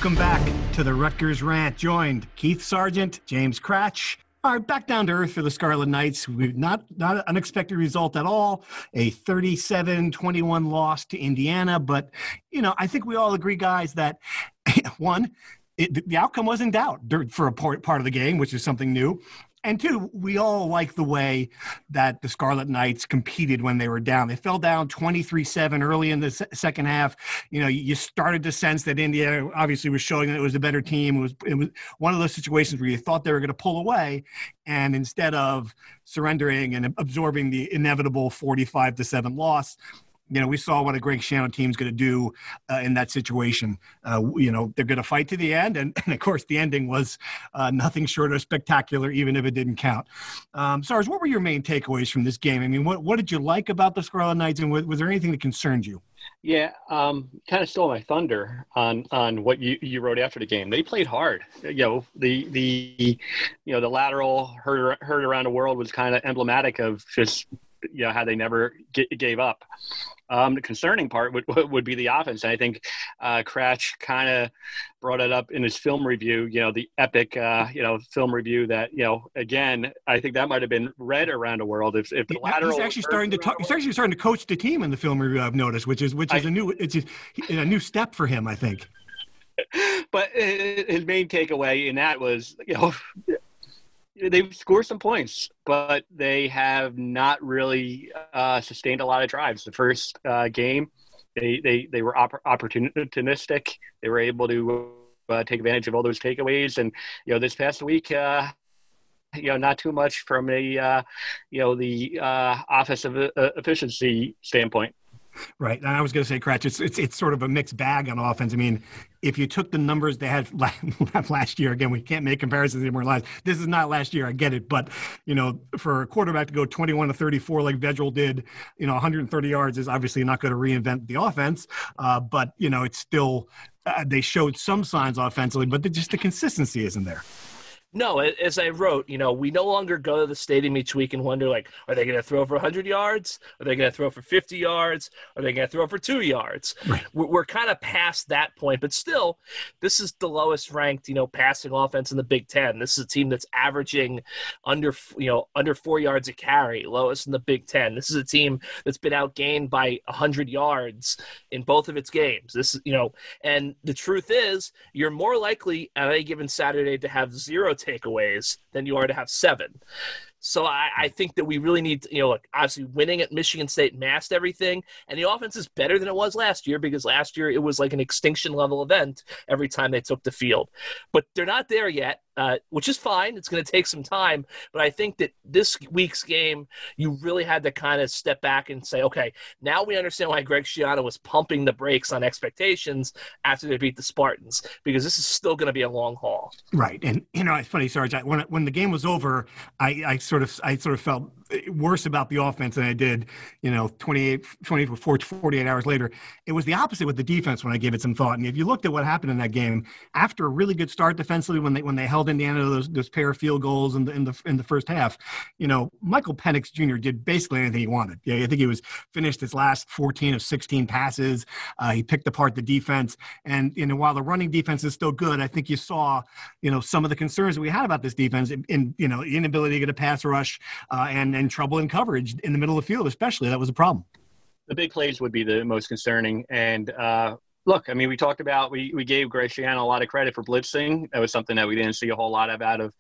Welcome back to the Rutgers Rant. Joined Keith Sargent, James Cratch. All right, back down to earth for the Scarlet Knights. We've not an unexpected result at all. A 37-21 loss to Indiana. But, I think we all agree, guys, that one, the outcome was in doubt for a part of the game, which is something new. And two, we all like the way that the Scarlet Knights competed when they were down. They fell down 23-7 early in the second half. You started to sense that Indiana obviously was showing that it was a better team. It was one of those situations where you thought they were going to pull away, and instead of surrendering and absorbing the inevitable 45-7 loss, we saw what a Greg Ciano team's going to do in that situation. They're going to fight to the end. And of course, the ending was nothing short of spectacular, even if it didn't count. Sarge, what were your main takeaways from this game? I mean, what did you like about the Scarlet Knights, and was there anything that concerned you? Yeah, kind of stole my thunder on what you wrote after the game. They played hard. The lateral hurt around the world was kind of emblematic of just how they never gave up. The concerning part would be the offense. And I think Cratch kind of brought it up in his film review, the epic, film review that, again, I think that might have been read around the world. If the lateral he's actually starting to talk, he's actually starting to coach the team in the film review, I've noticed, which is a new step for him, I think. But his main takeaway in that was, they've scored some points, but they have not really sustained a lot of drives. The first game, they were opportunistic. They were able to take advantage of all those takeaways. And, this past week, not too much from the offensive efficiency standpoint. Right. And I was going to say, Cratch, it's sort of a mixed bag on offense. I mean, if you took the numbers they had last year, again, we can't make comparisons anymore. This is not last year. I get it. But, for a quarterback to go 21-34 like Vedral did, 130 yards is obviously not going to reinvent the offense. But, it's still they showed some signs offensively, but just the consistency isn't there. No, as I wrote, we no longer go to the stadium each week and wonder, are they going to throw for 100 yards? Are they going to throw for 50 yards? Are they going to throw for 2 yards? Right. We're kind of past that point, but still, this is the lowest ranked, passing offense in the Big Ten. This is a team that's averaging under 4 yards a carry, lowest in the Big Ten. This is a team that's been outgained by 100 yards in both of its games. This is, and the truth is, you're more likely on any given Saturday to have 0 takeaways than you are to have 7. So I think that we really need to, obviously winning at Michigan State masked everything, and the offense is better than it was last year because last year it was like an extinction level event every time they took the field. But they're not there yet, which is fine. It's going to take some time. But I think that this week's game, you really had to kind of step back and say, okay, now we understand why Greg Ciano was pumping the brakes on expectations after they beat the Spartans, because this is still going to be a long haul. Right. And, it's funny, Sarge, when the game was over, I sort of felt worse about the offense than I did, 48 hours later. It was the opposite with the defense when I gave it some thought. And if you looked at what happened in that game, after a really good start defensively, when they held Indiana to those pair of field goals in the first half, Michael Penix Jr. did basically anything he wanted. Yeah, I think he finished his last 14 of 16 passes. He picked apart the defense. And, while the running defense is still good, I think you saw, some of the concerns that we had about this defense in inability to get a pass rush and trouble in coverage in the middle of the field, especially. That was a problem. The big plays would be the most concerning. And look, I mean, we talked about, we gave Greg Ciano a lot of credit for blitzing. That was something that we didn't see a whole lot of out of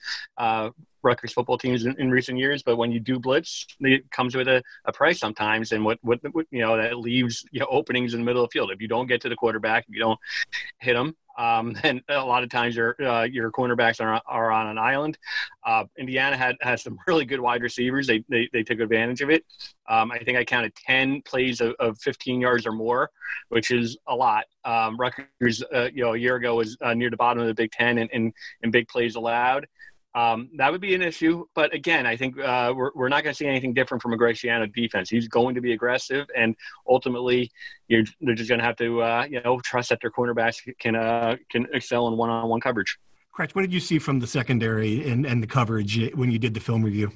Rutgers football teams in recent years. But when you do blitz, it comes with a price sometimes. And what that leaves openings in the middle of the field. If you don't get to the quarterback, if you don't hit them, and a lot of times your cornerbacks are on an island. Indiana had some really good wide receivers. They took advantage of it. I think I counted 10 plays of 15 yards or more, which is a lot. Rutgers, a year ago was near the bottom of the Big Ten in big plays allowed. That would be an issue. But again, I think we're not going to see anything different from a Greg Ciano defense. He's going to be aggressive, and ultimately they're just going to have to, trust that their cornerbacks can excel in one-on-one coverage. Cratch, what did you see from the secondary and the coverage when you did the film review?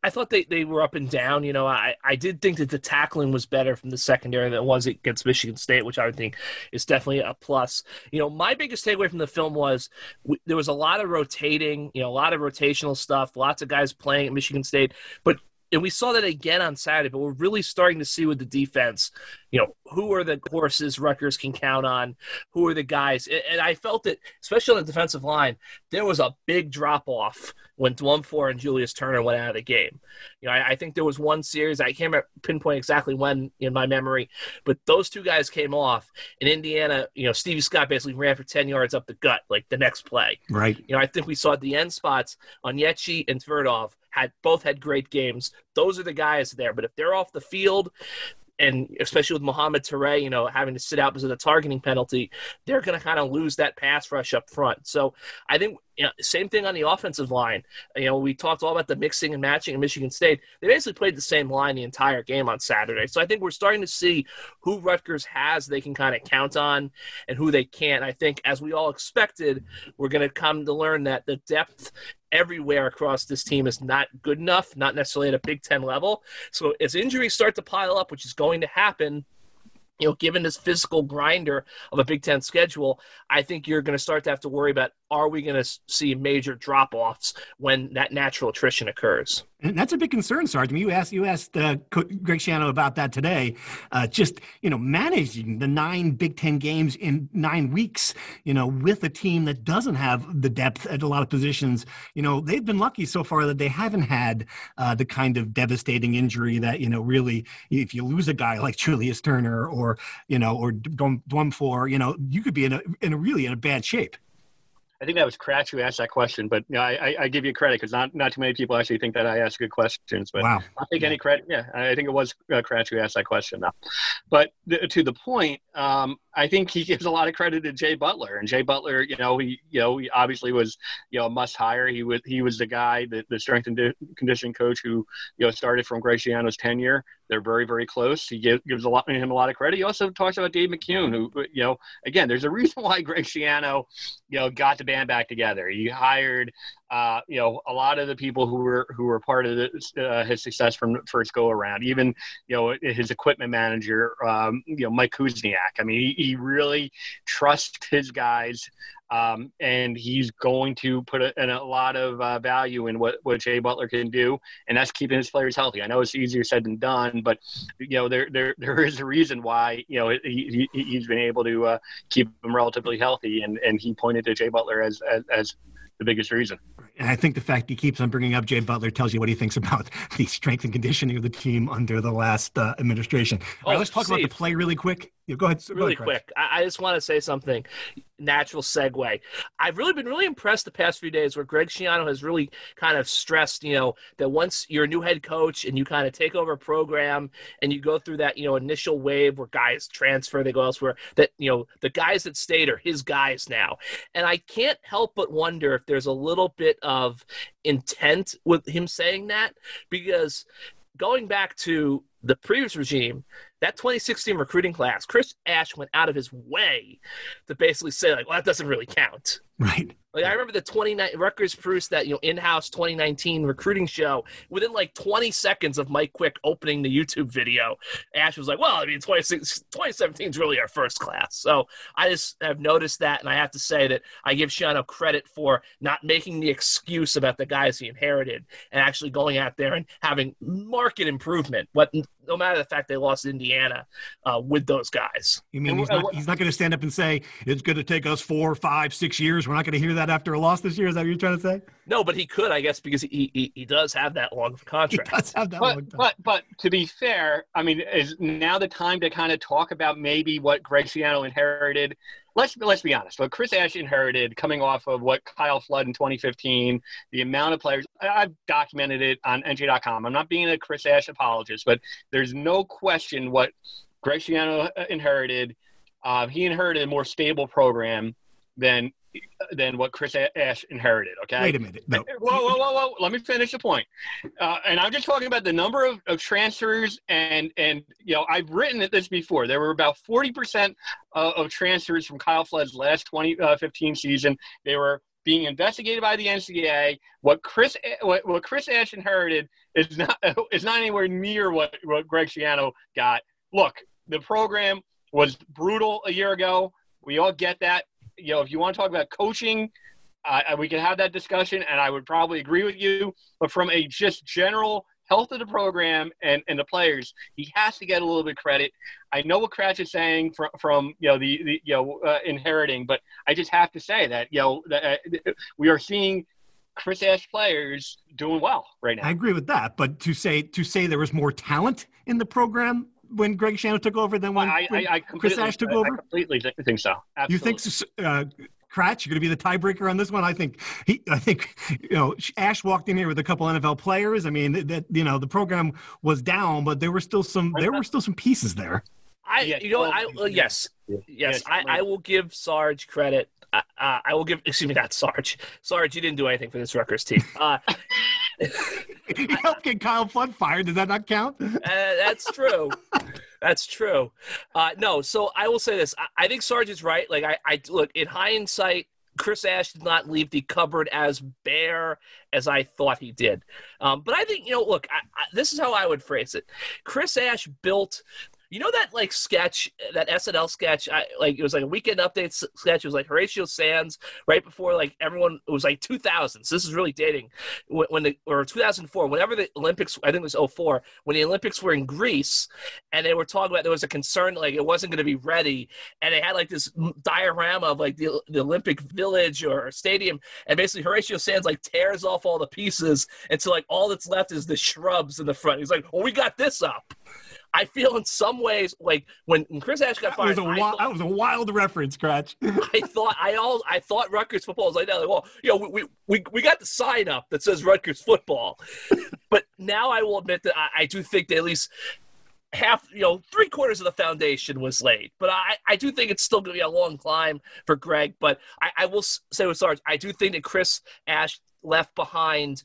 I thought they were up and down. You know, I did think that the tackling was better from the secondary than it was against Michigan State, which I would think is definitely a plus. You know, my biggest takeaway from the film was there was a lot of rotating, you know, a lot of rotational stuff, lots of guys playing at Michigan State, and we saw that again on Saturday, but we're really starting to see with the defense, you know, who are the horses Rutgers can count on, who are the guys. And I felt that, especially on the defensive line, there was a big drop-off when Dwumfor and Julius Turner went out of the game. You know, I think there was one series, I can't pinpoint exactly when in my memory, but those two guys came off, and Indiana, you know, Stevie Scott basically ran for 10 yards up the gut, like the next play. Right. You know, I think we saw at the end spots, Onyechie and Tverdov both had great games. Those are the guys there. But if they're off the field, and especially with Mohamed Touré, you know, having to sit out because of the targeting penalty, they're going to kind of lose that pass rush up front. So I think, you know, same thing on the offensive line. You know, we talked all about the mixing and matching in Michigan State. They basically played the same line the entire game on Saturday. So I think we're starting to see who Rutgers has they can kind of count on and who they can't. I think, as we all expected, we're going to come to learn that the depth everywhere across this team is not good enough, not necessarily at a Big Ten level. So as injuries start to pile up, which is going to happen, you know, given this physical grinder of a Big Ten schedule, I think you're going to start to have to worry about, are we going to see major drop-offs when that natural attrition occurs? And that's a big concern, Sergeant. You asked Greg Ciano about that today. Just, you know, managing the 9 Big Ten games in 9 weeks, you know, with a team that doesn't have the depth at a lot of positions. You know, they've been lucky so far that they haven't had the kind of devastating injury that, you know, really, if you lose a guy like Julius Turner or Dwumfor, you know, you could be in a bad shape. I think that was Kratch who asked that question, but you know, I give you credit because not too many people actually think that I ask good questions. But wow. I'll take any credit. Yeah, I think it was Kratch who asked that question now. But to the point, I think he gives a lot of credit to Jay Butler, and Jay Butler, he obviously was, a must hire. He was the guy, the strength and conditioning coach who, started from Greg Ciano's tenure. They're very, very close. He gives him a lot of credit. He also talks about Dave McCune, who, again, there's a reason why Greg Ciano, got the band back together. He hired, a lot of the people who were part of his success from the first go around. Even, his equipment manager, Mike Kuzniak. I mean, he really trusts his guys. And he's going to put a lot of value in what Jay Butler can do, and that's keeping his players healthy. I know it's easier said than done, but there is a reason why he's been able to keep them relatively healthy, and he pointed to Jay Butler as the biggest reason. And I think the fact he keeps on bringing up Jay Butler tells you what he thinks about the strength and conditioning of the team under the last administration. All right, let's talk about the play really quick. Go ahead. Really quick. I just want to say something. Natural segue. I've really been impressed the past few days where Greg Ciano has really kind of stressed, that once you're a new head coach and you kind of take over a program and you go through that, initial wave where guys transfer, they go elsewhere, that, the guys that stayed are his guys now. And I can't help but wonder if there's a little bit of intent with him saying that, because going back to the previous regime, that 2016 recruiting class, Chris Ash went out of his way to basically say, well, that doesn't really count. Right. I remember the Rutgers produced that, in-house 2019 recruiting show. Within 20 seconds of Mike Quick opening the YouTube video, Ash was like, well, 2017 is really our first class. So I just have noticed that, and I have to say that I give Ciano credit for not making the excuse about the guys he inherited and actually going out there and having market improvement. But no matter the fact they lost Indiana with those guys. You mean he's not going to stand up and say, it's going to take us 4, 5, 6 years? We're not going to hear that after a loss this year? Is that what you're trying to say? No, but he could, I guess, because he does have that long of a contract. He does have that long time. But to be fair, I mean, is now the time to kind of talk about maybe what Greg Ciano inherited? Let's be honest. What Chris Ash inherited coming off of what Kyle Flood in 2015, the amount of players, I've documented it on NJ.com. I'm not being a Chris Ash apologist, but there's no question what Greg Ciano inherited. He inherited a more stable program than what Chris Ash inherited, okay? Wait a minute. No. Whoa. Let me finish the point. And I'm just talking about the number of transfers, and I've written this before. There were about 40% of transfers from Kyle Flood's last 2015 season. They were being investigated by the NCAA. What Chris Ash inherited is not anywhere near what Greg Ciano got. Look, the program was brutal a year ago. We all get that. If you want to talk about coaching, we can have that discussion, and I would probably agree with you. But from a just general health of the program and the players, he has to get a little bit of credit. I know what Kratch is saying from inheriting, but I just have to say that we are seeing Chris Ash players doing well right now. I agree with that, but to say there was more talent in the program when Greg Ciano took over than when Chris Ash took over? I completely think so. Absolutely. You think Kratch, you're going to be the tiebreaker on this one? I think Ash walked in here with a couple NFL players. I mean, the program was down, but there were still some pieces there. Yes. I will give Sarge credit. I will give, not Sarge. Sarge, you didn't do anything for this Rutgers team. He helped get Kyle Flood fired. Does that not count? That's true. That's true. No, so I will say this. I think Sarge is right. Like, I look, in hindsight, Chris Ash did not leave the cupboard as bare as I thought he did. But I think, look, this is how I would phrase it. Chris Ash built – that sketch, that SNL sketch, it was like a Weekend Update sketch. It was like Horatio Sands right before everyone. It was like 2000. So this is really dating or 2004. Whenever the Olympics, I think it was 2004, when the Olympics were in Greece, and they were talking about there was a concern it wasn't going to be ready, and they had this diorama of the Olympic Village or stadium, and basically Horatio Sands tears off all the pieces, and so all that's left is the shrubs in the front. He's like, "Well, we got this up." I feel in some ways when Chris Ash got fired. That was a wild reference, Kratch. I thought Rutgers football was like that. We got the sign up that says Rutgers football, but now I will admit that I do think that at least half, 3/4 of the foundation was laid. But I do think it's still going to be a long climb for Greg. But I will say with Sarge, I do think that Chris Ash left behind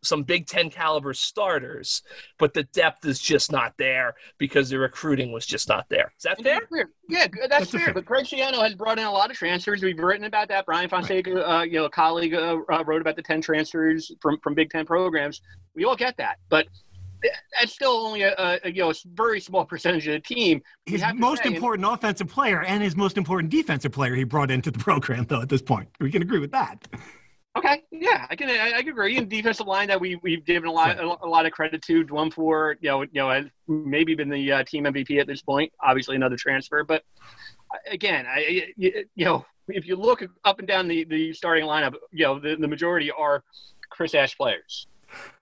some Big Ten caliber starters, but the depth is just not there because the recruiting was just not there. Is that fair? Yeah, that's fair. But Greg Ciano has brought in a lot of transfers. We've written about that. Brian Fonseca, a colleague, wrote about the 10 transfers from Big Ten programs. We all get that, but that's still only a very small percentage of the team. His most important offensive player and his most important defensive player he brought into the program, though. At this point, we can agree with that. Okay, yeah, I can agree. And defensive line that we've given a lot of credit to. Dwumfor, has maybe been the team MVP at this point. Obviously, another transfer, but again, if you look up and down the starting lineup, the majority are Chris Ash players.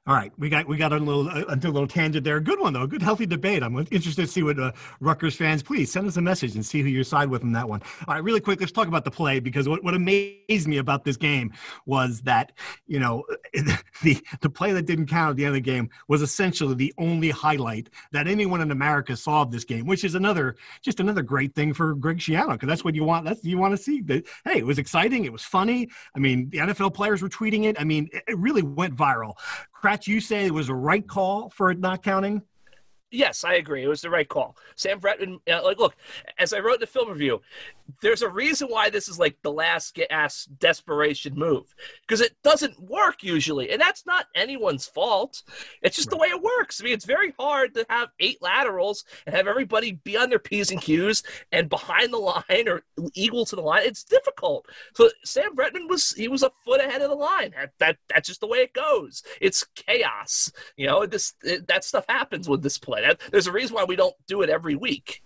All right, we got a little tangent there. Good one though, a good healthy debate. I'm interested to see what Rutgers fans. Please send us a message and see who you side with in that one. All right, really quick, let's talk about the play, because what amazed me about this game was that the play that didn't count at the end of the game was essentially the only highlight that anyone in America saw of this game, which is another great thing for Greg Ciano, because that's what you want. You want to see that. Hey, it was exciting. It was funny. I mean, the NFL players were tweeting it. I mean, it really went viral. Kratch, you say it was a right call for it not counting? Yes, I agree. It was the right call. Sam Bretman, look, as I wrote in the film review, there's a reason why this is the last gasp desperation move, because it doesn't work usually, and that's not anyone's fault. It's just the way it works. I mean, it's very hard to have 8 laterals and have everybody be on their P's and Q's and behind the line or equal to the line. It's difficult. So Sam Bretman was a foot ahead of the line. That's just the way it goes. It's chaos. That stuff happens with this play. There's a reason why we don't do it every week.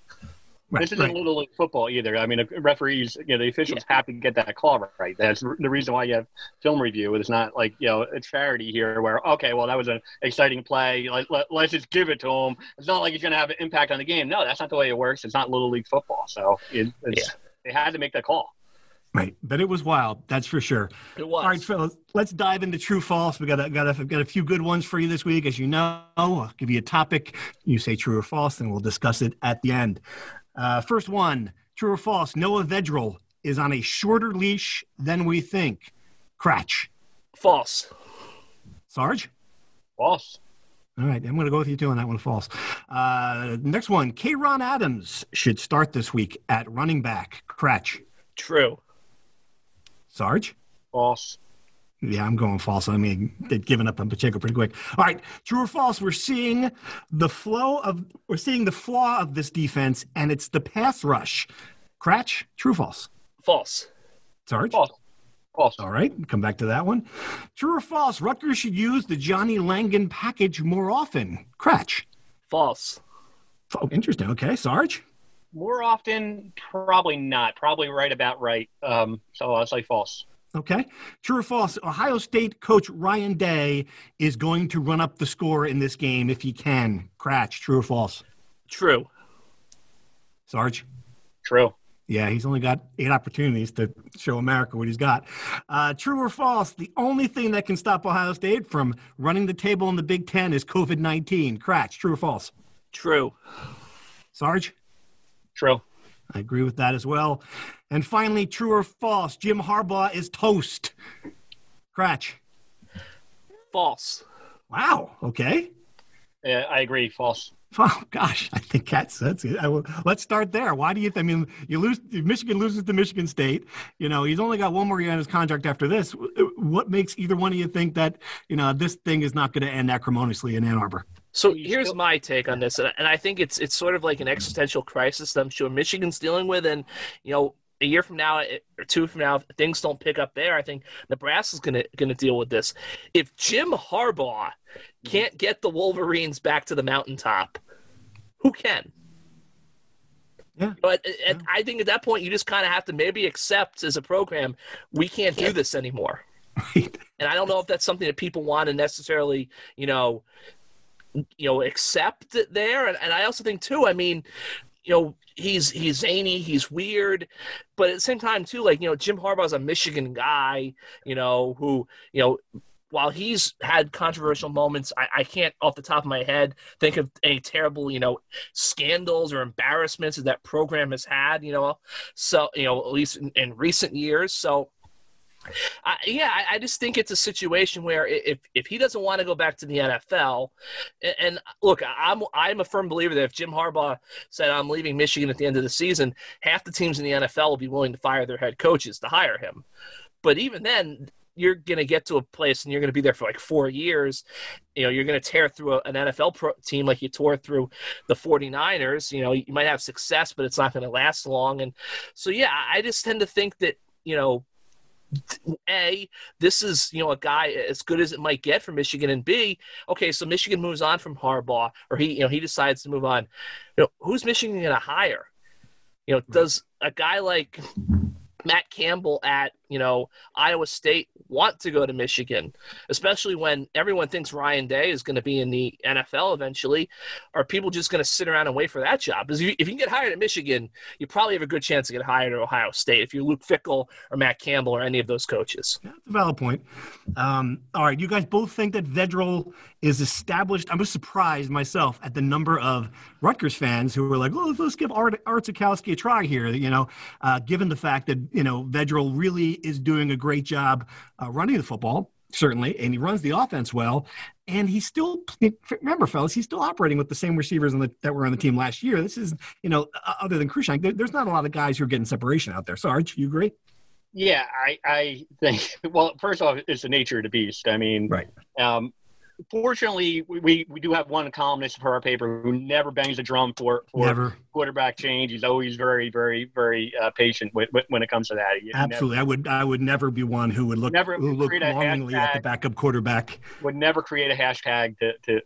This isn't Little League football either. I mean, referees, the officials have to get that call right. That's the reason why you have film review. It's not like, a charity here where, okay, well, that was an exciting play. Let's just give it to him. It's not like he's going to have an impact on the game. No, that's not the way it works. It's not Little League football. So they had to make that call. Right, but it was wild. That's for sure. It was. All right, fellas, let's dive into true false. We got a few good ones for you this week, as you know. I'll give you a topic. You say true or false, and we'll discuss it at the end. First one, true or false? Noah Vedral is on a shorter leash than we think. Kratch. False. Sarge. False. All right, I'm going to go with you too on that one. False. Next one, K-Ron Adams should start this week at running back. Kratch. True. Sarge? False. Yeah, I'm going false. I mean, they've given up on Pacheco pretty quick. All right, true or false? We're seeing the flaw of this defense, and it's the pass rush. Cratch, true or false? False. Sarge? False. False. All right, come back to that one. True or false? Rutgers should use the Johnny Langan package more often. Cratch? False. Oh, interesting. Okay, Sarge? More often, probably not. Probably about right. So I'll say false. Okay. True or false? Ohio State coach Ryan Day is going to run up the score in this game if he can. Cratch, true or false? True. Sarge? True. Yeah, he's only got 8 opportunities to show America what he's got. True or false? The only thing that can stop Ohio State from running the table in the Big Ten is COVID-19. Cratch, true or false? True. Sarge? True. I agree with that as well. And finally, true or false? Jim Harbaugh is toast. Cratch? False. Wow. Okay. Yeah, I agree. False. Oh gosh, I think that's it. Let's start there. Why do you? I mean, Michigan loses to Michigan State. He's only got one more year on his contract after this. What makes either one of you think that this thing is not going to end acrimoniously in Ann Arbor? So here's my take on this, and I think it's sort of like an existential crisis that I'm sure Michigan's dealing with, and a year from now or 2 from now, if things don't pick up there, I think Nebraska's gonna deal with this. If Jim Harbaugh can't get the Wolverines back to the mountaintop, who can? Yeah. But I think at that point, you just kind of have to maybe accept as a program, we can't do this anymore. Right. And I don't know if that's something that people want to necessarily, accept it there. And I also think too, I mean, he's zany, he's weird, but at the same time too, Jim Harbaugh's a Michigan guy, who, while he's had controversial moments, I can't off the top of my head think of any terrible, scandals or embarrassments that that program has had, so, at least in recent years. So, I just think it's a situation where if he doesn't want to go back to the NFL, and look, I'm a firm believer that if Jim Harbaugh said I'm leaving Michigan at the end of the season, half the teams in the NFL will be willing to fire their head coaches to hire him. But even then, you're going to get to a place and you're going to be there for like 4 years. You're going to tear through an NFL team like you tore through the 49ers. You might have success, but it's not going to last long. And so, I just tend to think that, A, this is, a guy as good as it might get for Michigan, and B, okay, so Michigan moves on from Harbaugh, or he decides to move on. Who's Michigan going to hire? Does a guy like Matt Campbell at, Iowa State want to go to Michigan, especially when everyone thinks Ryan Day is going to be in the NFL eventually? Are people just going to sit around and wait for that job? Because if you can get hired at Michigan, you probably have a good chance to get hired at Ohio State if you're Luke Fickell or Matt Campbell or any of those coaches. That's a valid point. All right, you guys both think that Vedral is established. I'm just surprised myself at the number of Rutgers fans who were like, well, let's give Art Zukowski a try here, given the fact that, Vedral really is doing a great job running the football, certainly, and he runs the offense well. And he's still, remember, fellas, he's still operating with the same receivers that were on the team last year. This is, other than Cruikshank, there's not a lot of guys who are getting separation out there. Sarge, you agree? Yeah, I think, well, first off, it's the nature of the beast. I mean, right. Fortunately, we do have one columnist for our paper who never bangs a drum for quarterback change. He's always very, very, very patient when it comes to that. Absolutely, I would never be one who would look longingly at the backup quarterback. Would never create a hashtag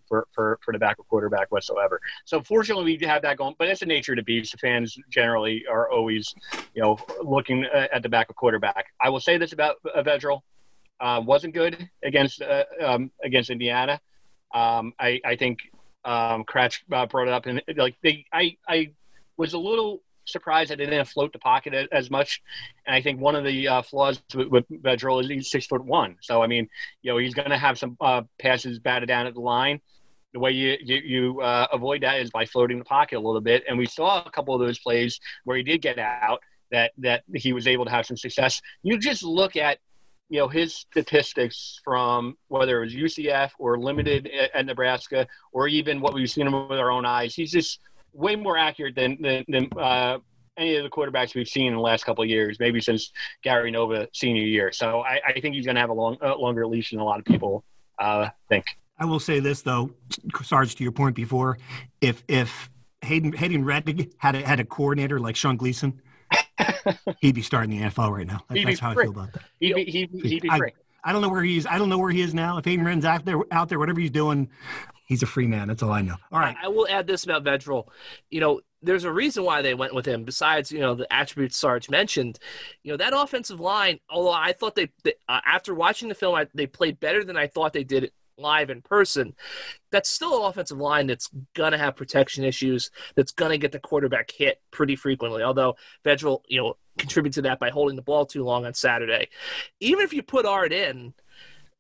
for the backup quarterback whatsoever. So fortunately, we do have that going. But it's the nature of the beast. The fans generally are always, looking at the backup quarterback. I will say this about Vedral. Wasn't good against Indiana. I think Cratch brought it up, and I was a little surprised that they didn't float the pocket as much. And I think one of the flaws with Vedral is he's 6'1". So I mean, he's going to have some passes batted down at the line. The way you avoid that is by floating the pocket a little bit. And we saw a couple of those plays where he did get out that he was able to have some success. You just look at his statistics from whether it was UCF or limited at Nebraska, or even what we've seen him with our own eyes. He's just way more accurate than any of the quarterbacks we've seen in the last couple of years, maybe since Gary Nova senior year. So I think he's going to have a longer leash than a lot of people think. I will say this, though, Sarge, to your point before, if Hayden Reddick had a coordinator like Sean Gleason, he'd be starting the NFL right now. That's how I feel about that. He'd be free. I don't know where he is. I don't know where he is now. If Hayden Reddick's out there, whatever he's doing, he's a free man. That's all I know. All right. I will add this about Vedral. There's a reason why they went with him. Besides, the attributes Sarge mentioned, that offensive line. Although I thought they after watching the film, they played better than I thought they did live in person. That's still an offensive line that's going to have protection issues, that's going to get the quarterback hit pretty frequently, although Vedral, contributed to that by holding the ball too long on Saturday. Even if you put Art in,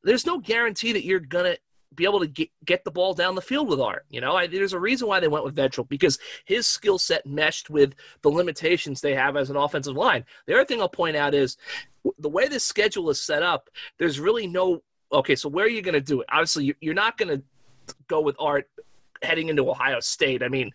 there's no guarantee that you're going to be able to get the ball down the field with Art. There's a reason why they went with Vedral, because his skill set meshed with the limitations they have as an offensive line. The other thing I'll point out is the way this schedule is set up, there's really no okay, so where are you going to do it? Obviously, you're not going to go with Art heading into Ohio State. I mean,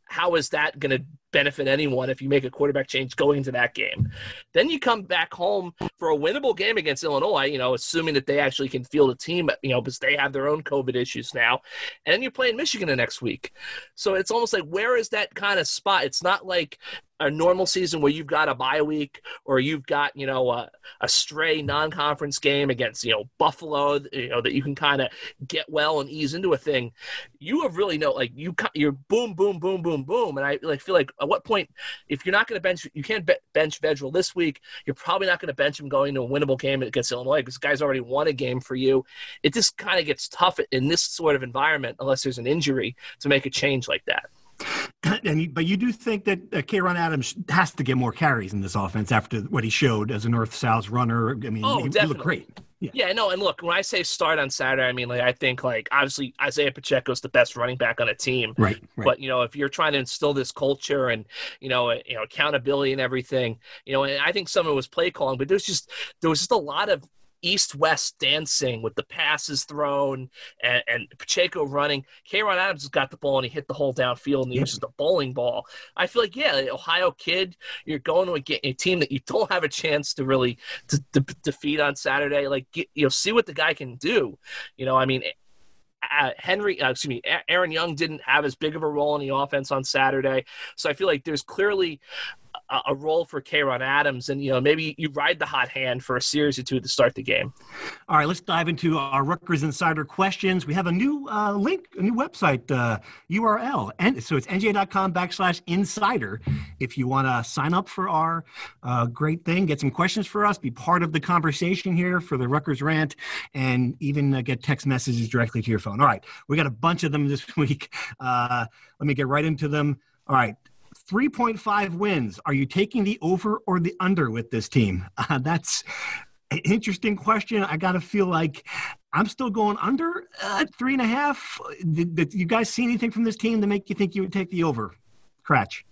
how is that going to benefit anyone if you make a quarterback change going into that game? Then you come back home for a winnable game against Illinois, assuming that they actually can field a team, because they have their own COVID issues now. And then you're playing Michigan the next week. So it's almost like, where is that kind of spot? It's not like a normal season where you've got a bye week or you've got, a stray non-conference game against, Buffalo, that you can kind of get well and ease into a thing. You have really you're boom, boom, boom, boom, boom. And I feel like at what point, if you're not going to bench, you can't bench Vedral this week, you're probably not going to bench him going to a winnable game against Illinois because the guy's already won a game for you. It just kind of gets tough in this sort of environment, unless there's an injury, to make a change like that. But you do think that K'Ron Adams has to get more carries in this offense after what he showed as a north-south runner. I mean, he looked great. Yeah, no, and look, when I say start on Saturday, I mean, I think, obviously Isaiah Pacheco's the best running back on a team. Right. But, if you're trying to instill this culture and, accountability and everything, and I think some of it was play calling, but there was just a lot of east-west dancing with the passes thrown and Pacheco running. K'Ron Adams has got the ball and he hit the hole downfield and he uses the bowling ball. I feel like, Ohio kid, you're going to a team that you don't have a chance to really to defeat on Saturday. See what the guy can do. Aaron Young didn't have as big of a role in the offense on Saturday. So I feel like there's clearly a role for K'Ron Adams, and maybe you ride the hot hand for a series or two to start the game. All right, let's dive into our Rutgers Insider questions. We have a new link, a new website URL, and so it's NJ.com/insider. If you want to sign up for our great thing, get some questions for us, be part of the conversation here for the Rutgers Rant, and even get text messages directly to your phone. All right, we got a bunch of them this week. Let me get right into them. All right. 3.5 wins. Are you taking the over or the under with this team? That's an interesting question. I got to feel like I'm still going under 3.5. Did you guys see anything from this team to make you think you would take the over? Cratch.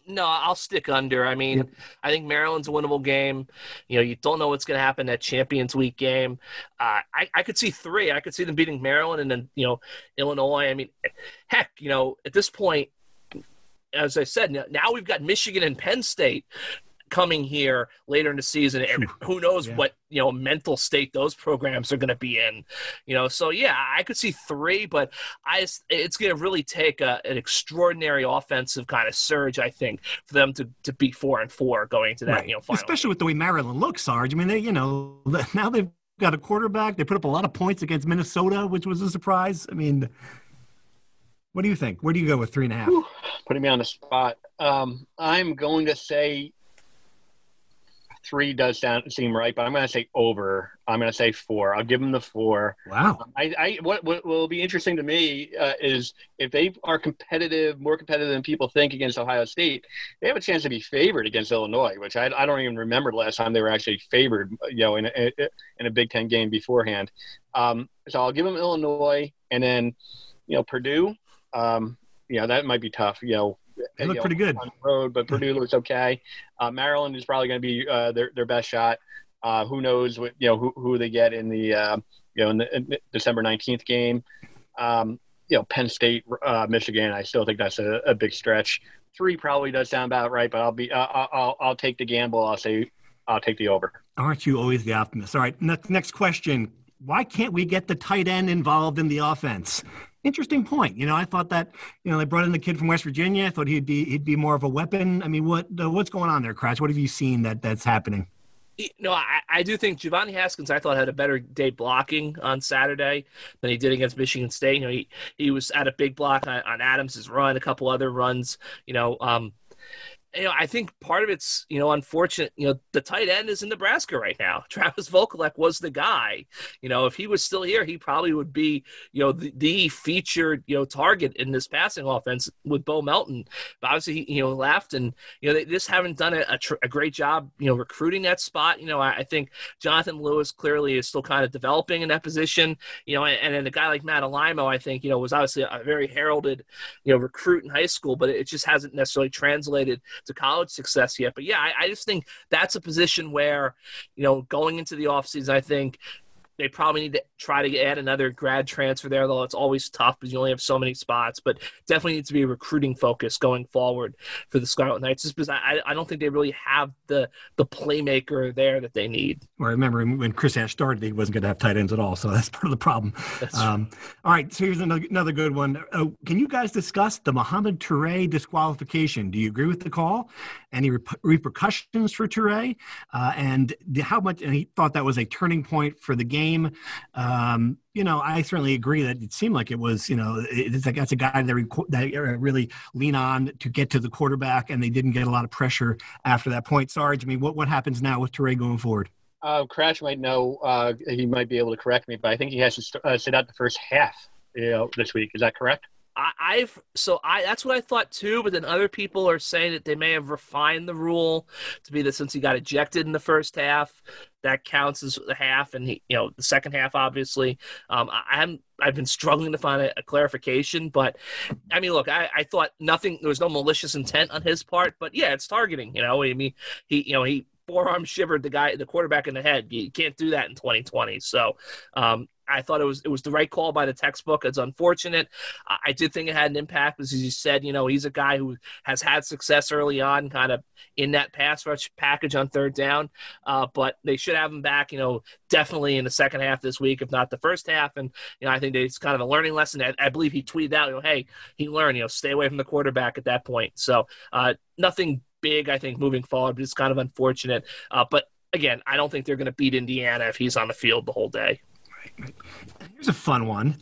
No, I'll stick under. I mean, yep. I think Maryland's a winnable game. You don't know what's going to happen in that Champions Week game. I could see 3. I could see them beating Maryland and then, Illinois. I mean, heck, at this point, as I said, now we've got Michigan and Penn State coming here later in the season. Who knows what mental state those programs are going to be in. So I could see 3, but it's going to really take an extraordinary offensive kind of surge, I think, for them to be 4-4 going into that final. Especially with the way Maryland looks, Sarge. I mean, they now they've got a quarterback. They put up a lot of points against Minnesota, which was a surprise. I mean, what do you think? Where do you go with 3.5? Putting me on the spot. I'm going to say 3 does seem right, but I'm going to say over. I'm going to say 4. I'll give them the 4. Wow. What will be interesting to me is if they are more competitive than people think against Ohio State, they have a chance to be favored against Illinois, which I don't even remember the last time they were actually favored, in a Big Ten game beforehand. So I'll give them Illinois, and then Purdue. That might be tough. They look pretty good on the road, but Purdue looks okay. Maryland is probably going to be their best shot. Who knows what who they get in the in the December 19th game. Penn State, Michigan. I still think that's a big stretch 3 probably does sound about right, but I'll take the gamble. I'll say I'll take the over. Aren't you always the optimist? All right, next question. Why can't we get the tight end involved in the offense? Interesting point. I thought that, they brought in the kid from West Virginia. I thought he'd be more of a weapon. I mean, what's going on there, Cratch? What have you seen that's happening? I do think Giovanni Haskins, I thought, had a better day blocking on Saturday than he did against Michigan State. He was at a big block on Adams' run, a couple other runs. I think part of it's, unfortunate, the tight end is in Nebraska right now. Travis Vokalek was the guy. If he was still here, he probably would be, the featured, target in this passing offense with Bo Melton. But obviously, he left, and, they just haven't done a great job, recruiting that spot. I think Jonathan Lewis clearly is still kind of developing in that position, and then a guy like Matt Alimo, I think, was obviously a very heralded, recruit in high school, but it just hasn't necessarily translated to college success yet. But yeah, I just think that's a position where, going into the offseason, I think they probably need to try to add another grad transfer there, though it's always tough because you only have so many spots. But definitely needs to be a recruiting focus going forward for the Scarlet Knights, just because I don't think they really have the playmaker there that they need. Well, I remember when Chris Ash started, he wasn't going to have tight ends at all, so that's part of the problem. All right, so here's another good one. Can you guys discuss the Mohamed Touré disqualification? Do you agree with the call? Any repercussions for Touré? And how much? And he thought that was a turning point for the game. I certainly agree that it seemed like it was, that's a guy that really lean on to get to the quarterback, and they didn't get a lot of pressure after that point. Sarge, I mean, what happens now with Touré going forward? Crash might know. He might be able to correct me, but I think he has to sit out the first half, this week. Is that correct? That's what I thought too, but then other people are saying that they may have refined the rule to be that since he got ejected in the first half, that counts as the half, and the second half, obviously. I've been struggling to find a clarification, but I mean, look, I thought there was no malicious intent on his part, but yeah, it's targeting. I mean, he forearm shivered the quarterback in the head. You can't do that in 2020. So, I thought it was the right call by the textbook. It's unfortunate. I did think it had an impact because, as you said, he's a guy who has had success early on, kind of in that pass rush package on third down. But they should have him back, definitely in the second half this week, if not the first half. And, I think it's kind of a learning lesson. I believe he tweeted out, hey, he learned, stay away from the quarterback at that point. So nothing big, I think, moving forward, but it's kind of unfortunate. But again, I don't think they're going to beat Indiana if he's on the field the whole day. Here's a fun one.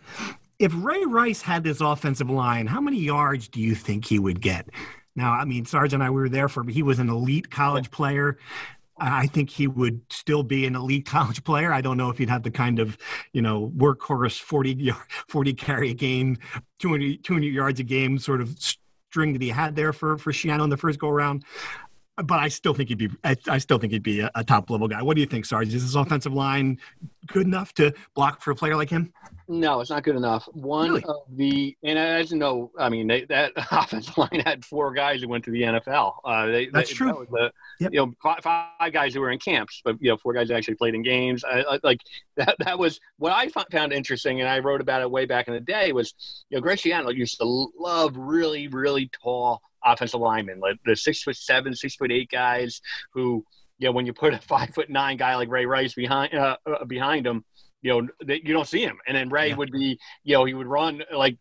If Ray Rice had this offensive line, how many yards do you think he would get? Now, I mean, Sarge and I were there he was an elite college player. I think he would still be an elite college player. I don't know if he'd have the kind of, workhorse 40 carry a game, 200 yards a game sort of string that he had there for Ciano in the first go around. But I still think he'd be a top level guy. What do you think, Sarge? Is this offensive line good enough to block for a player like him? No, it's not good enough. And as you know, I mean, that offensive line had 4 guys who went to the NFL. That's true. That was 5 guys who were in camps, but 4 guys who actually played in games. That was what I found interesting, and I wrote about it way back in the day. Was Ciano used to love really, really tall offensive linemen, like the 6'7", 6'8" guys who, when you put a 5'9" guy like Ray Rice behind him, you don't see him. And then Ray would be, he would run like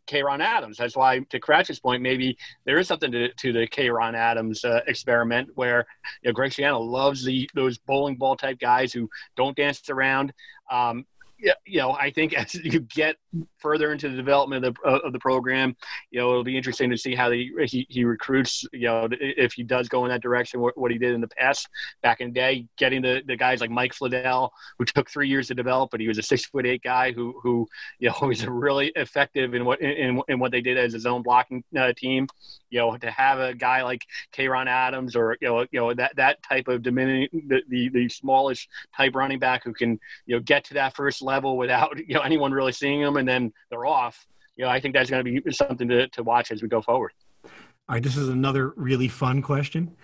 K-Ron Adams. That's why, to Cratch's point, maybe there is something to the K-Ron Adams experiment where, Greg Ciano loves those bowling ball type guys who don't dance around. I think as you get further into the development of the program, it'll be interesting to see how he recruits, if he does go in that direction, what he did in the past back in the day, getting the guys like Mike Fladell, who took 3 years to develop, but he was a 6'8" guy who was really effective in what they did as his own blocking team. To have a guy like K-Ron Adams or, that type of the smallish type running back who can, get to that first level without, anyone really seeing them, and then they're off. I think that's going to be something to watch as we go forward. All right. This is another really fun question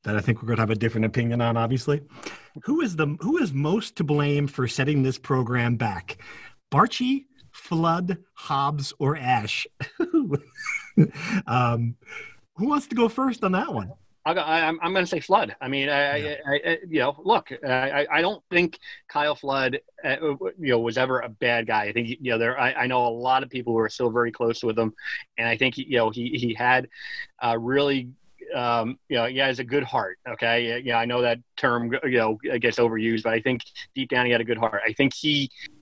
that I think we're going to have a different opinion on, obviously. Who is most to blame for setting this program back? Barchi, Flood, Hobbs, or Ash? Who wants to go first on that one? I'm going to say Flood. I mean, look, I don't think Kyle Flood, was ever a bad guy. I think, I know a lot of people who are still very close with him, and I think, he had really, he has a good heart. Okay, I know that term, gets overused, but I think deep down he had a good heart. I think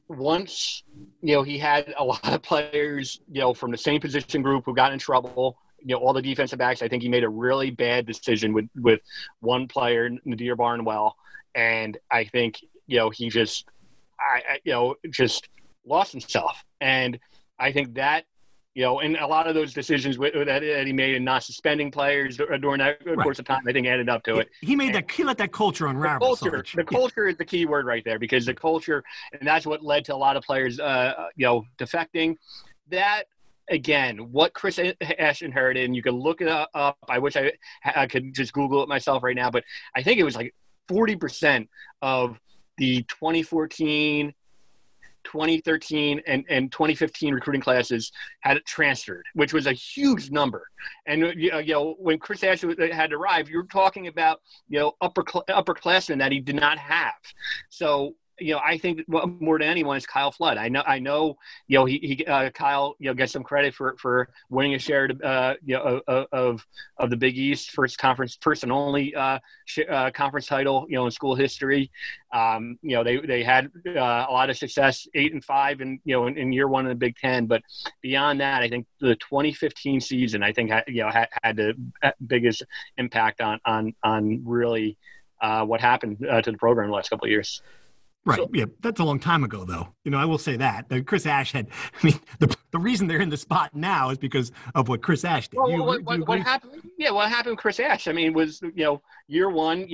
once, he had a lot of players, from the same position group who got in trouble. All the defensive backs, I think he made a really bad decision with one player, Nadir Barnwell. And I think, he just lost himself. And I think that, and a lot of those decisions that he made in not suspending players during that course of time, I think added up to it. He let that culture unravel. The culture is the key word right there, because the culture, and that's what led to a lot of players, defecting. That, again, what Chris Ash inherited, and you can look it up. I wish I could just Google it myself right now, but I think it was like 40% of the 2014, 2013, and 2015 recruiting classes had it transferred, which was a huge number. And when Chris Ash had arrived, you're talking about upperclassmen that he did not have. So. I think more than anyone is Kyle Flood. I know. Kyle, gets some credit for winning a share of the Big East first and only conference title, in school history. They had a lot of success, 8-5, and in year one in the Big Ten. But beyond that, I think the 2015 season, I think had the biggest impact on really what happened to the program the last couple of years. Right. So, yeah, that's a long time ago, though. I will say that. Chris Ash had. I mean, the reason they're in the spot now is because of what Chris Ash did. Well, what happened? Yeah, what happened with Chris Ash? I mean, was year one,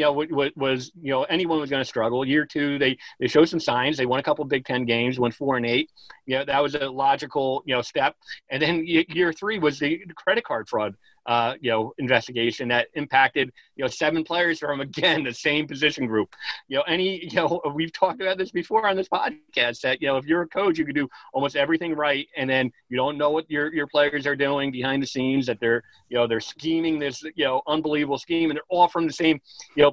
was anyone was going to struggle. Year two, they showed some signs. They won a couple of Big Ten games, won 4-8. That was a logical step. And then year three was the credit card fraud. Investigation that impacted, 7 players from, again, the same position group. We've talked about this before on this podcast that, if you're a coach, you can do almost everything right. And then you don't know what your players are doing behind the scenes, that they're scheming this, unbelievable scheme. And they're all from the same,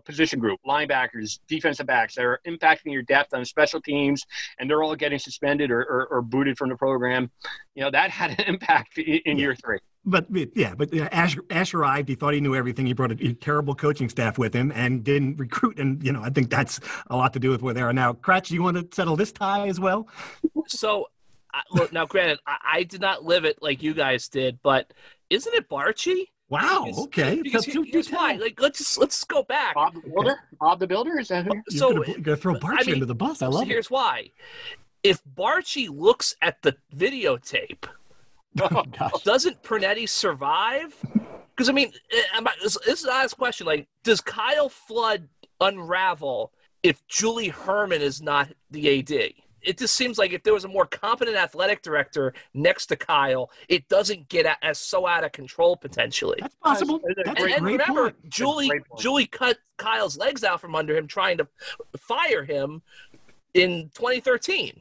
position group, linebackers, defensive backs that are impacting your depth on special teams. And they're all getting suspended or booted from the program. That had an impact in year three. But Ash arrived. He thought he knew everything. He brought a terrible coaching staff with him and didn't recruit. And, I think that's a lot to do with where they are now. Kratch, you want to settle this tie as well? So, look, now, granted, I did not live it like you guys did, but isn't it Barchi? Wow. Okay. Here's why. Like, let's go back. Bob the Builder? Is that who? So you're going to throw Barchi under the bus. I love it. Here's why. If Barchi looks at the videotape, doesn't Pernetti survive? Because, I mean, this is an honest question. Like, does Kyle Flood unravel if Julie Herman is not the AD? It just seems like if there was a more competent athletic director next to Kyle, it doesn't get so out of control potentially. That's possible. And remember, Julie cut Kyle's legs out from under him trying to fire him in 2013.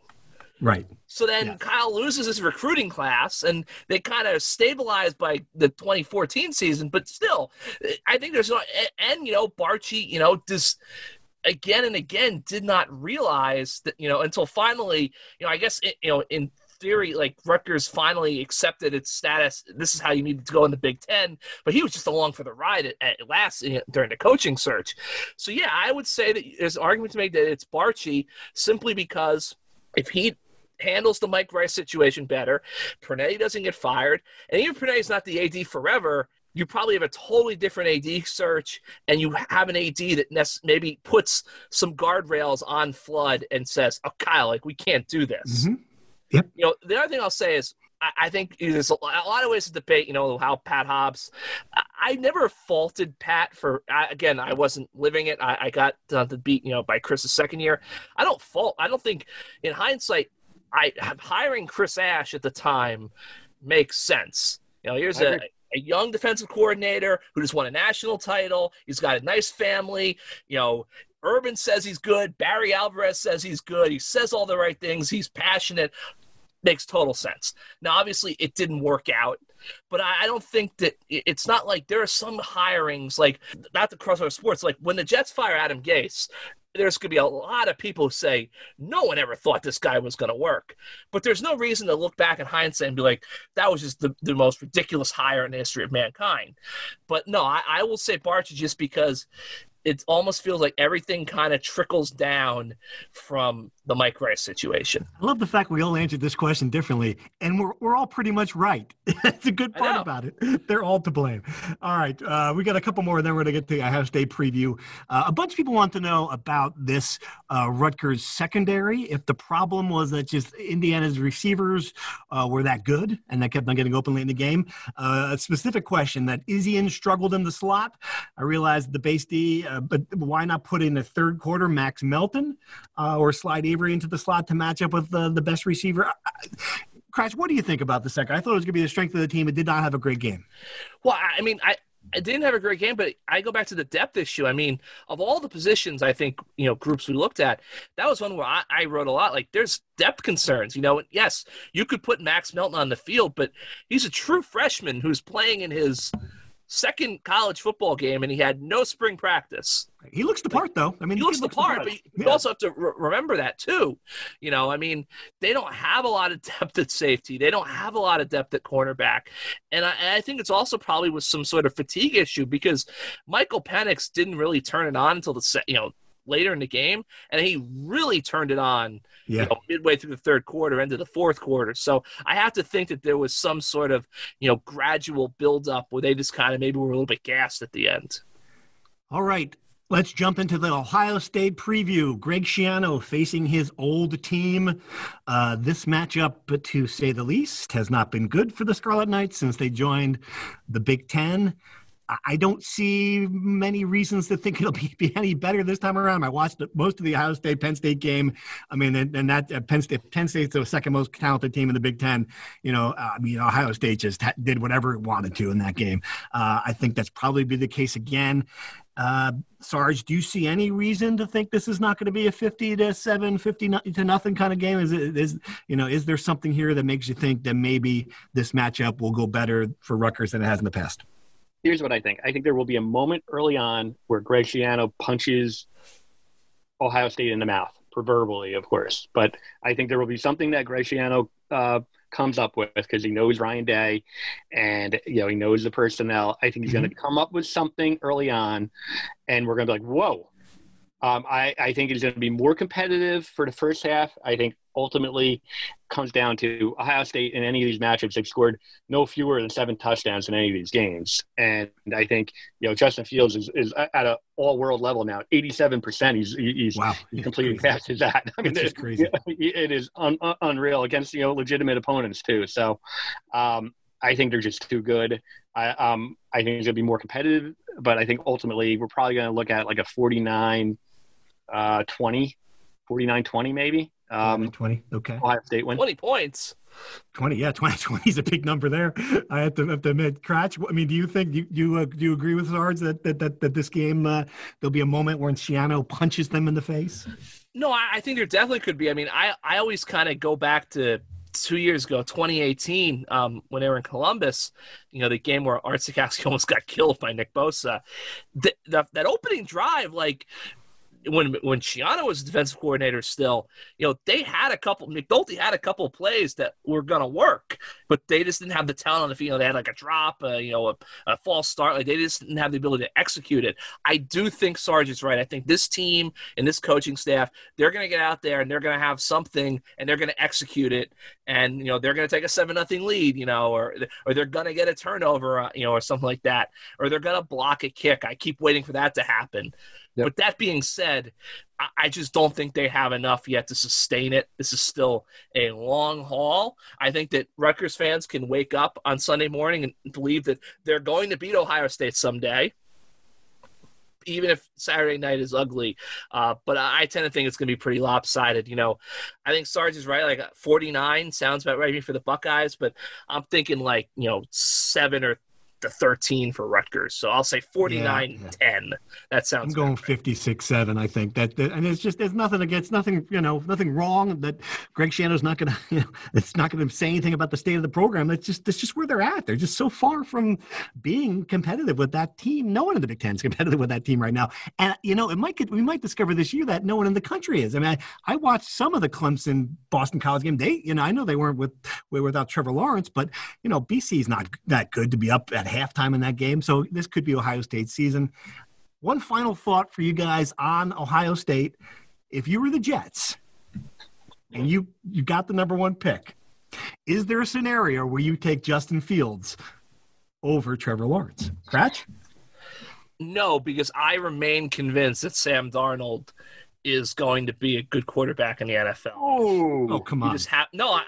Right. So then Kyle loses his recruiting class, and they kind of stabilized by the 2014 season. But still, I think there's no – and, Barchi, just again and again did not realize that, until finally, I guess, in theory, like Rutgers finally accepted its status. This is how you needed to go in the Big Ten. But he was just along for the ride at last during the coaching search. So, yeah, I would say that there's an argument to make that it's Barchi simply because if he – handles the Mike Rice situation better, Pernetti doesn't get fired, and even Pernetti's not the AD forever, you probably have a totally different AD search, and you have an AD that maybe puts some guardrails on Flood and says, oh, Kyle, like, we can't do this. Mm-hmm. Yep. The other thing I'll say is I think there's a lot of ways to debate, how Pat Hobbs – I never faulted Pat for – again, I wasn't living it. I got to beat, by Chris's second year. I don't think – in hindsight – hiring Chris Ash at the time makes sense. Here's a young defensive coordinator who just won a national title. He's got a nice family. Urban says he's good. Barry Alvarez says he's good. He says all the right things. He's passionate. makes total sense. Now, obviously, it didn't work out, but I don't think that it's not like there are some hirings, like, not to cross over sports, like when the Jets fire Adam Gase, there's going to be a lot of people who say, no one ever thought this guy was going to work. But there's no reason to look back in hindsight and be like, that was just the most ridiculous hire in the history of mankind. But no, I will say Bartsch just because it almost feels like everything kind of trickles down from the Mike Rice situation. I love the fact we all answered this question differently, and we're all pretty much right. That's a good part about it. They're all to blame. All right, we got a couple more, and then we're going to get to the Ohio State preview. A bunch of people want to know about this Rutgers secondary, if the problem was that just Indiana's receivers were that good, and they kept on getting open late in the game. A specific question that Izzian struggled in the slot. I realized the base D, but why not put in the third quarter Max Melton or slide Avery into the slot to match up with the best receiver? Cratch, what do you think about the second? I thought it was going to be the strength of the team. It did not have a great game. Well, I mean, I didn't have a great game, but I go back to the depth issue. I mean, of all the positions, I think, groups we looked at, that was one where I wrote a lot. Like, there's depth concerns. Yes, you could put Max Melton on the field, but he's a true freshman who's playing in his second college football game, and he had no spring practice. He looks the part, though. I mean, he looks the part, but you also have to remember that, too. I mean, they don't have a lot of depth at safety. They don't have a lot of depth at cornerback. And I think it's also probably with some sort of fatigue issue because Michael Penix didn't really turn it on until later in the game, and he really turned it on midway through the third quarter into the fourth quarter. So I have to think that there was some sort of gradual buildup where they just kind of maybe were a little bit gassed at the end. All right, let's jump into the Ohio State preview. Greg Ciano facing his old team. This matchup, to say the least, has not been good for the Scarlet Knights since they joined the Big Ten. I don't see many reasons to think it'll be any better this time around. I watched most of the Ohio State-Penn State game. I mean, and that Penn State's the second most talented team in the Big Ten. Ohio State just did whatever it wanted to in that game. I think that's probably be the case again. Sarge, do you see any reason to think this is not going to be a 50-7, 50-0 kind of game? Is there something here that makes you think that maybe this matchup will go better for Rutgers than it has in the past? Here's what I think. I think there will be a moment early on where Greg Ciano punches Ohio State in the mouth, proverbially, of course. But I think there will be something that Greg Ciano comes up with because he knows Ryan Day and, he knows the personnel. I think he's going to come up with something early on, and we're going to be like, whoa. I think it's going to be more competitive for the first half. I think ultimately comes down to Ohio State in any of these matchups. They've scored no fewer than 7 touchdowns in any of these games. And I think, Justin Fields is at an all-world level now. 87% he's completing passes at. I mean, it's just crazy. It is unreal against, legitimate opponents too. So I think they're just too good. I think it's going to be more competitive, but I think ultimately we're probably going to look at like a 49-20 maybe. 20, okay. Ohio State win. 20 points. 20 is a big number there. I have to admit. Cratch, I mean, do you think do you agree with Sarge that this game there'll be a moment when Ciano punches them in the face? No, I think there definitely could be. I mean, I always kind of go back to 2 years ago, 2018, when they were in Columbus, the game where Art Sikowski almost got killed by Nick Bosa. That opening drive, like when Ciano was defensive coordinator still, they had McNulty had a couple of plays that were going to work, but they just didn't have the talent on the field. They had like a drop, a false start. Like they just didn't have the ability to execute it. I do think Sarge is right. I think this team and this coaching staff, they're going to get out there and they're going to have something and they're going to execute it. And, they're going to take a 7-0 lead, or they're going to get a turnover, or something like that, or they're going to block a kick. I keep waiting for that to happen. Yep. But that being said, I just don't think they have enough yet to sustain it. This is still a long haul. I think that Rutgers fans can wake up on Sunday morning and believe that they're going to beat Ohio State someday, even if Saturday night is ugly. But I tend to think it's going to be pretty lopsided. I think Sarge is right. Like 49 sounds about right for the Buckeyes, but I'm thinking like, 7 or to 13 for Rutgers. So I'll say 49-10. That sounds. I'm going right. 56-7. I think that, and it's just there's nothing against nothing wrong that Greg Schiano's not going to it's not going to say anything about the state of the program. That's just where they're at. They're just so far from being competitive with that team. No one in the Big Ten is competitive with that team right now. And we might discover this year that no one in the country is. I mean, I watched some of the Clemson Boston College game. I know they weren't without Trevor Lawrence, but BC is not that good to be up at halftime in that game. So this could be Ohio State's season. One final thought for you guys on Ohio State. If you were the Jets and you got the number one pick, is there a scenario where you take Justin Fields over Trevor Lawrence? Cratch? No, because I remain convinced that Sam Darnold is going to be a good quarterback in the NFL. Oh, come on.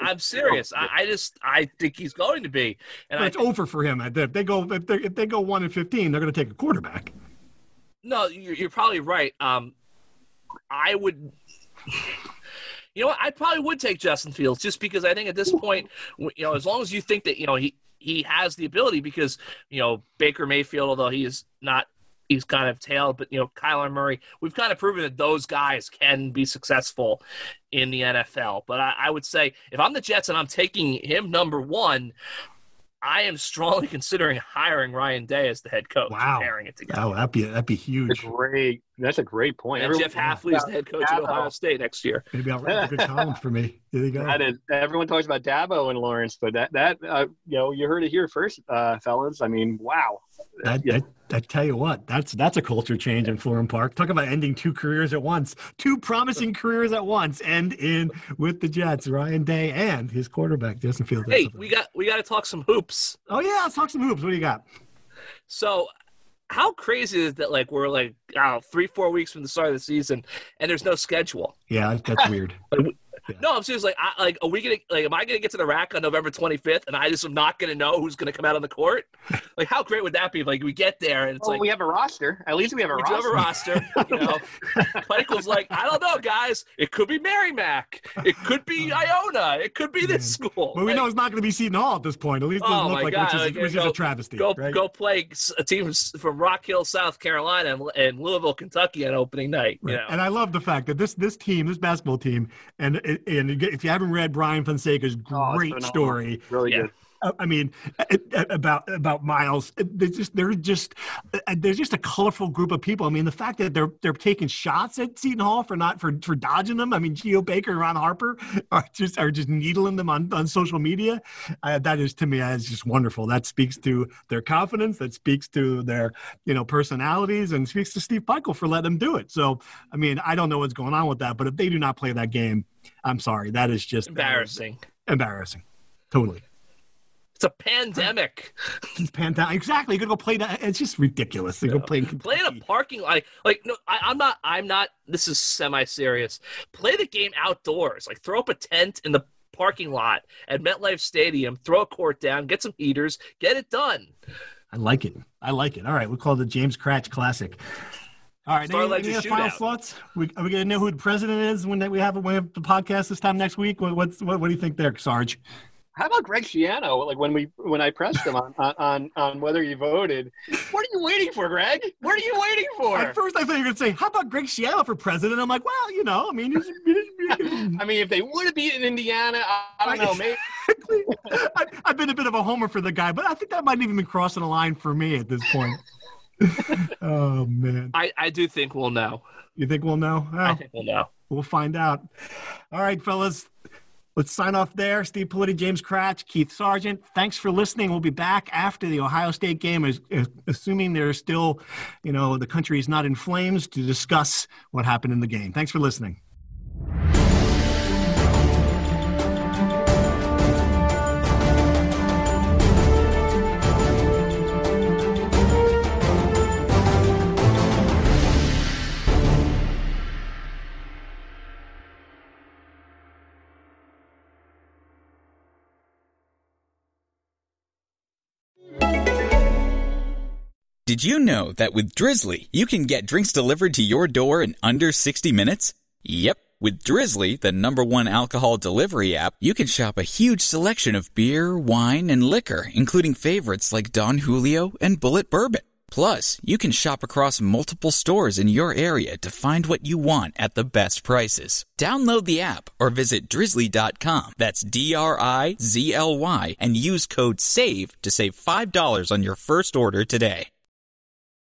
I'm serious. I think he's going to be. And it's over for him. If they go 1-15, they're going to take a quarterback. No, you're probably right. I would. You know what? I probably would take Justin Fields just because I think at this point, as long as you think that he has the ability, because Baker Mayfield, although he's kind of tailed, but Kyler Murray, we've kind of proven that those guys can be successful in the NFL. But I would say if I'm the Jets and I'm taking him number one, I am strongly considering hiring Ryan Day as the head coach. Wow, pairing it together. Oh, that'd be huge. That's a great point. And Jeff Hafley is the head coach at Ohio State next year. Maybe I'll write a good column for me. There you go. Everyone talks about Dabo and Lawrence, but that you heard it here first, fellas. I mean, wow. I tell you what, that's a culture change in Florham Park. Talk about ending two careers at once, two promising careers at once, end in with the Jets, Ryan Day and his quarterback Justin Fields. Hey, we got to talk some hoops. Oh yeah, let's talk some hoops. What do you got? So, how crazy is that? We're 3-4 weeks from the start of the season, and there's no schedule. Yeah, that's weird. Yeah. No, I'm serious. Are we gonna am I gonna get to the rack on November 25th, and I just am not gonna know who's gonna come out on the court? How great would that be? If, we get there and it's we have a roster. At least we have a roster. We do have a roster. Michael's I don't know, guys. It could be Merrimack. It could be Iona. It could be this school. Well, we know it's not going to be Seton Hall at this point. At least it doesn't look like, which is a travesty. Go play teams from Rock Hill, South Carolina, and Louisville, Kentucky on opening night. Right. And I love the fact that this basketball team, and if you haven't read Brian Fonseca's great story, really good. I mean, about Miles, there's just a colorful group of people. I mean, the fact that they're taking shots at Seton Hall for dodging them. I mean, Geo Baker and Ron Harper are just needling them on social media. That is, to me, is just wonderful. That speaks to their confidence. That speaks to their personalities, and speaks to Steve Pikiell for letting them do it. So, I mean, I don't know what's going on with that, but if they do not play that game, I'm sorry. That is just embarrassing. Embarrassing. Totally. It's a pandemic. Exactly. You're gonna go play that. It's just ridiculous. They go play in a parking lot. No, I'm not. This is semi-serious. Play the game outdoors. Throw up a tent in the parking lot at MetLife Stadium. Throw a court down. Get some heaters. Get it done. I like it. All right, we'll call it the James Cratch Classic. All right, any final thoughts? Are we going to know who the president is when we have the podcast this time next week? What do you think there, Sarge? How about Greg Ciano? When I pressed him on whether he voted, what are you waiting for, Greg? What are you waiting for? At first, I thought you were going to say, "How about Greg Ciano for president?" I'm like, well, I mean, if they would have beaten Indiana, I don't know, maybe. I've been a bit of a homer for the guy, but I think that might even be crossing a line for me at this point. Oh man, I do think we'll know. You think we'll know? Oh, I think we'll know. We'll find out. All right, fellas. Let's sign off there. Steve Politi, James Cratch, Keith Sargent. Thanks for listening. We'll be back after the Ohio State game, assuming there's still, the country is not in flames, to discuss what happened in the game. Thanks for listening. Did you know that with Drizzly, you can get drinks delivered to your door in under 60 minutes? Yep. With Drizzly, the #1 alcohol delivery app, you can shop a huge selection of beer, wine, and liquor, including favorites like Don Julio and Bullet Bourbon. Plus, you can shop across multiple stores in your area to find what you want at the best prices. Download the app or visit drizzly.com. That's DRIZLY, and use code SAVE to save $5 on your first order today.